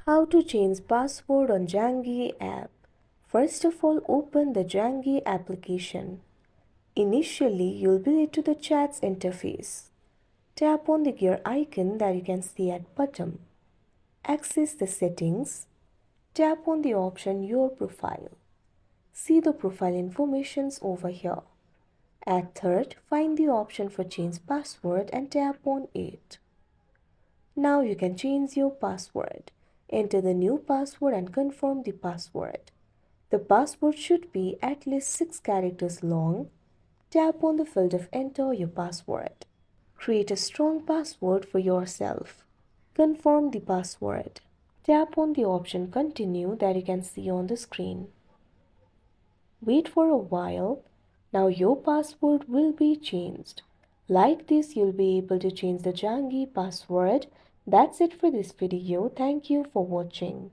How to change password on Zangi app. First of all, open the Zangi application. Initially, you'll be led to the chat's interface. Tap on the gear icon that you can see at bottom. Access the settings. Tap on the option Your Profile. See the profile informations over here. At third, find the option for change password and tap on it. Now you can change your password. Enter the new password and confirm the password. The password should be at least 6 characters long. Tap on the field of enter your password. Create a strong password for yourself. Confirm the password. Tap on the option continue that you can see on the screen. Wait for a while. Now your password will be changed. Like this, you'll be able to change the Zangi password. That's it for this video. Thank you for watching.